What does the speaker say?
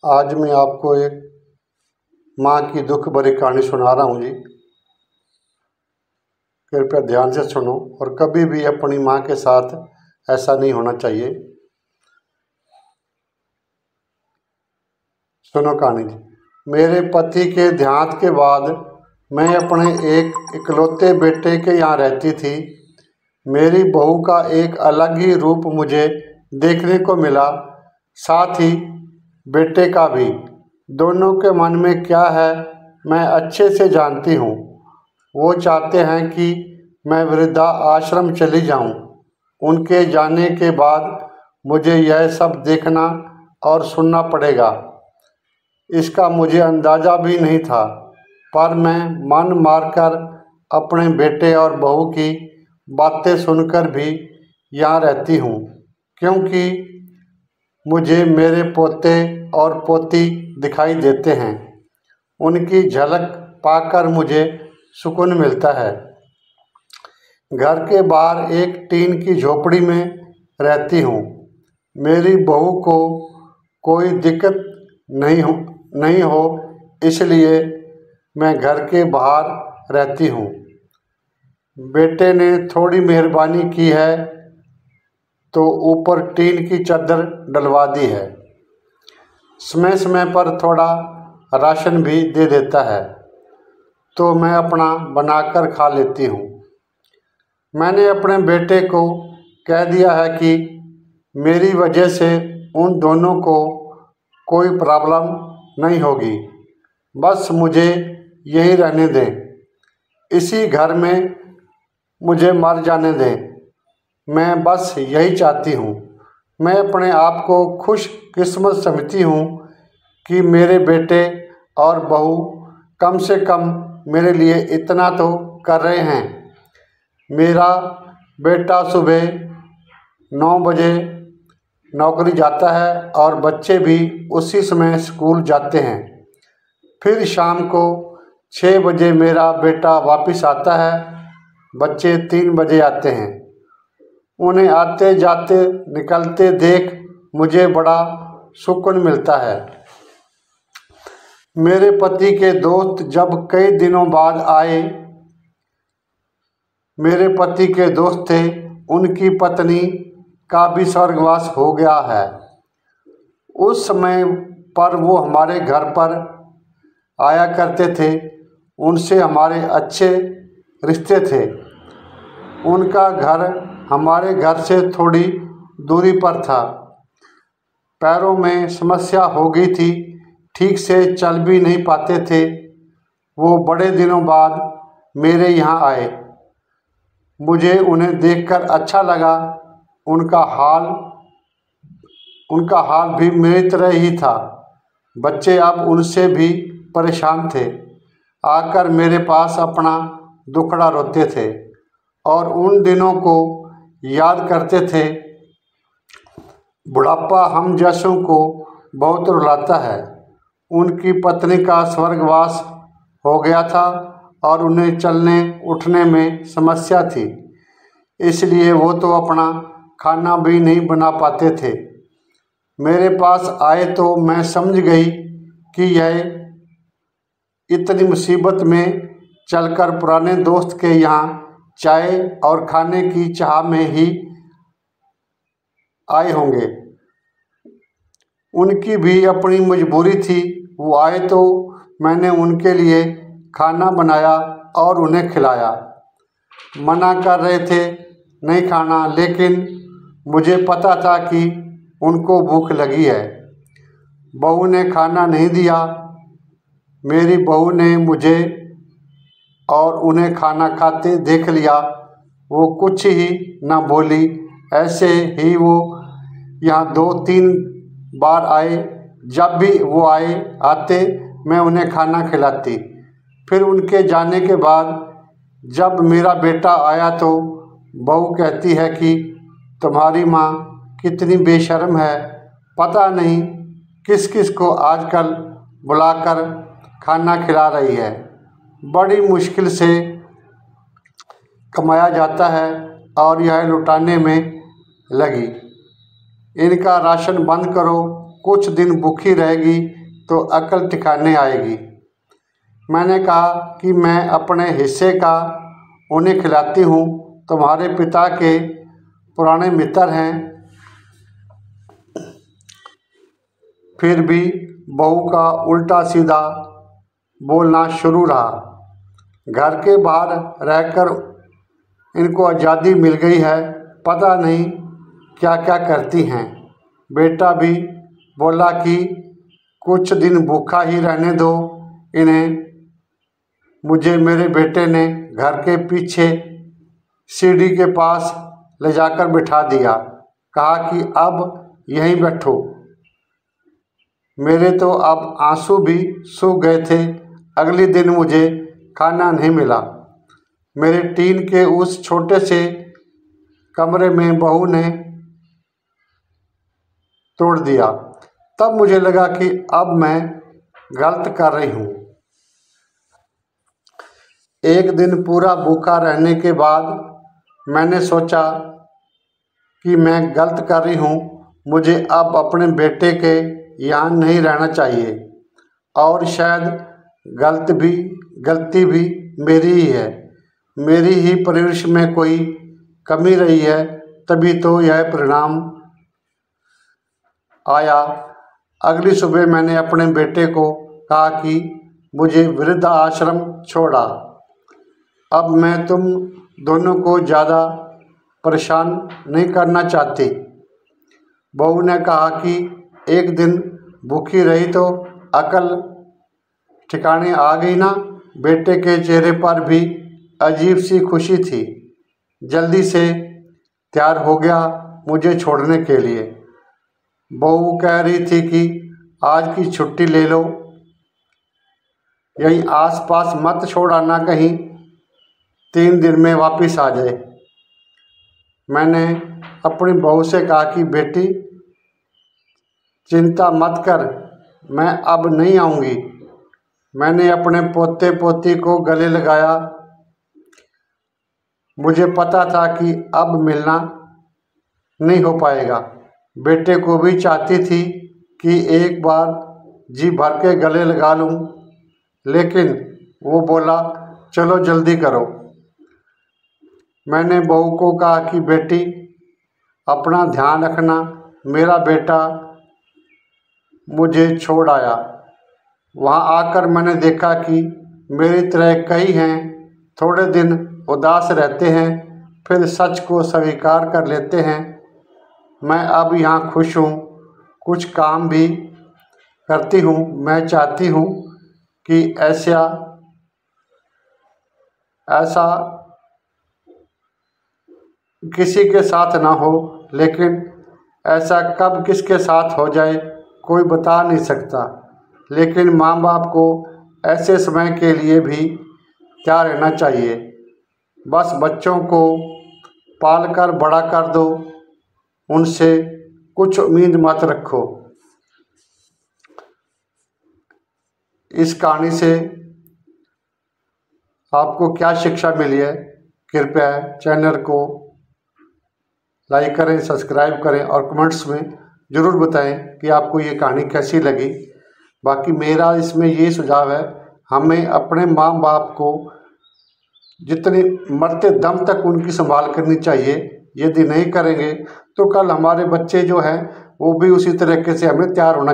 आज मैं आपको एक माँ की दुख भरी कहानी सुना रहा हूँ जी। कृपया ध्यान से सुनो और कभी भी अपनी माँ के साथ ऐसा नहीं होना चाहिए। सुनो कहानी जी। मेरे पति के देहांत के बाद मैं अपने एक इकलौते बेटे के यहाँ रहती थी। मेरी बहू का एक अलग ही रूप मुझे देखने को मिला, साथ ही बेटे का भी। दोनों के मन में क्या है मैं अच्छे से जानती हूँ। वो चाहते हैं कि मैं वृद्धा आश्रम चली जाऊँ। उनके जाने के बाद मुझे यह सब देखना और सुनना पड़ेगा, इसका मुझे अंदाज़ा भी नहीं था। पर मैं मन मारकर अपने बेटे और बहू की बातें सुनकर भी यहाँ रहती हूँ, क्योंकि मुझे मेरे पोते और पोती दिखाई देते हैं। उनकी झलक पाकर मुझे सुकून मिलता है। घर के बाहर एक टीन की झोपड़ी में रहती हूँ। मेरी बहू को कोई दिक्कत नहीं हो इसलिए मैं घर के बाहर रहती हूँ। बेटे ने थोड़ी मेहरबानी की है तो ऊपर टीन की चादर डलवा दी है। समय समय पर थोड़ा राशन भी दे देता है तो मैं अपना बनाकर खा लेती हूँ। मैंने अपने बेटे को कह दिया है कि मेरी वजह से उन दोनों को कोई प्रॉब्लम नहीं होगी, बस मुझे यहीं रहने दें, इसी घर में मुझे मर जाने दें। मैं बस यही चाहती हूँ। मैं अपने आप को खुशकिस्मत समझती हूँ कि मेरे बेटे और बहू कम से कम मेरे लिए इतना तो कर रहे हैं। मेरा बेटा सुबह 9 बजे नौकरी जाता है और बच्चे भी उसी समय स्कूल जाते हैं। फिर शाम को 6 बजे मेरा बेटा वापस आता है। बच्चे 3 बजे आते हैं। उन्हें आते जाते निकलते देख मुझे बड़ा सुकून मिलता है। मेरे पति के दोस्त जब कई दिनों बाद आए, मेरे पति के दोस्त थे, उनकी पत्नी का भी स्वर्गवास हो गया है। उस समय पर वो हमारे घर पर आया करते थे। उनसे हमारे अच्छे रिश्ते थे। उनका घर हमारे घर से थोड़ी दूरी पर था। पैरों में समस्या हो गई थी, ठीक से चल भी नहीं पाते थे। वो बड़े दिनों बाद मेरे यहाँ आए। मुझे उन्हें देखकर अच्छा लगा। उनका हाल भी मेरी तरह ही था। बच्चे अब उनसे भी परेशान थे। आकर मेरे पास अपना दुखड़ा रोते थे और उन दिनों को याद करते थे। बुढ़ापा हम जैसों को बहुत रुलाता है। उनकी पत्नी का स्वर्गवास हो गया था और उन्हें चलने उठने में समस्या थी, इसलिए वो तो अपना खाना भी नहीं बना पाते थे। मेरे पास आए तो मैं समझ गई कि यह इतनी मुसीबत में चलकर पुराने दोस्त के यहाँ चाय और खाने की चाह में ही आए होंगे। उनकी भी अपनी मजबूरी थी। वो आए तो मैंने उनके लिए खाना बनाया और उन्हें खिलाया। मना कर रहे थे नहीं खाना, लेकिन मुझे पता था कि उनको भूख लगी है। बहू ने खाना नहीं दिया। मेरी बहू ने मुझे और उन्हें खाना खाते देख लिया। वो कुछ ही ना बोली। ऐसे ही वो यहाँ 2-3 बार आए। जब भी वो आते मैं उन्हें खाना खिलाती। फिर उनके जाने के बाद जब मेरा बेटा आया तो बहू कहती है कि तुम्हारी माँ कितनी बेशर्म है, पता नहीं किस किस को आजकल बुलाकर खाना खिला रही है। बड़ी मुश्किल से कमाया जाता है और यह लुटाने में लगी। इनका राशन बंद करो, कुछ दिन भूखी रहेगी तो अकल ठिकाने आएगी। मैंने कहा कि मैं अपने हिस्से का उन्हें खिलाती हूँ, तुम्हारे पिता के पुराने मित्र हैं। फिर भी बहू का उल्टा सीधा बोलना शुरू रहा। घर के बाहर रहकर इनको आज़ादी मिल गई है, पता नहीं क्या क्या करती हैं। बेटा भी बोला कि कुछ दिन भूखा ही रहने दो इन्हें। मुझे मेरे बेटे ने घर के पीछे सीढ़ी के पास ले जाकर बिठा दिया, कहा कि अब यहीं बैठो। मेरे तो अब आंसू भी सूख गए थे। अगले दिन मुझे खाना नहीं मिला। मेरे टीन के उस छोटे से कमरे में बहू ने तोड़ दिया। तब मुझे लगा कि अब मैं गलत कर रही हूँ। एक दिन पूरा भूखा रहने के बाद मैंने सोचा कि मैं गलत कर रही हूँ। मुझे अब अपने बेटे के यहाँ नहीं रहना चाहिए और शायद गलती भी मेरी ही है। मेरी ही परवरिश में कोई कमी रही है, तभी तो यह परिणाम आया। अगली सुबह मैंने अपने बेटे को कहा कि मुझे वृद्ध आश्रम छोड़ा। अब मैं तुम दोनों को ज़्यादा परेशान नहीं करना चाहती। बहू ने कहा कि एक दिन भूखी रही तो अकल ठिकाने आ गई ना। बेटे के चेहरे पर भी अजीब सी खुशी थी। जल्दी से तैयार हो गया मुझे छोड़ने के लिए। बहू कह रही थी कि आज की छुट्टी ले लो, यहीं आसपास मत छोड़ आना, कहीं 3 दिन में वापस आ जाए। मैंने अपनी बहू से कहा कि बेटी चिंता मत कर, मैं अब नहीं आऊँगी। मैंने अपने पोते पोती को गले लगाया। मुझे पता था कि अब मिलना नहीं हो पाएगा। बेटे को भी चाहती थी कि एक बार जी भर के गले लगा लूं, लेकिन वो बोला चलो जल्दी करो। मैंने बहू को कहा कि बेटी अपना ध्यान रखना। मेरा बेटा मुझे छोड़ आया। वहाँ आकर मैंने देखा कि मेरी तरह कई हैं, थोड़े दिन उदास रहते हैं, फिर सच को स्वीकार कर लेते हैं। मैं अब यहाँ खुश हूँ, कुछ काम भी करती हूँ। मैं चाहती हूँ कि ऐसा किसी के साथ ना हो, लेकिन ऐसा कब किसके साथ हो जाए कोई बता नहीं सकता। लेकिन माँ बाप को ऐसे समय के लिए भी क्या रहना चाहिए। बस बच्चों को पाल कर बड़ा कर दो, उनसे कुछ उम्मीद मत रखो। इस कहानी से आपको क्या शिक्षा मिली है, कृपया चैनल को लाइक करें, सब्सक्राइब करें और कमेंट्स में ज़रूर बताएं कि आपको ये कहानी कैसी लगी। बाकी मेरा इसमें ये सुझाव है, हमें अपने माँ बाप को जितने मरते दम तक उनकी संभाल करनी चाहिए। यदि नहीं करेंगे तो कल हमारे बच्चे जो हैं वो भी उसी तरीके से हमें तैयार होना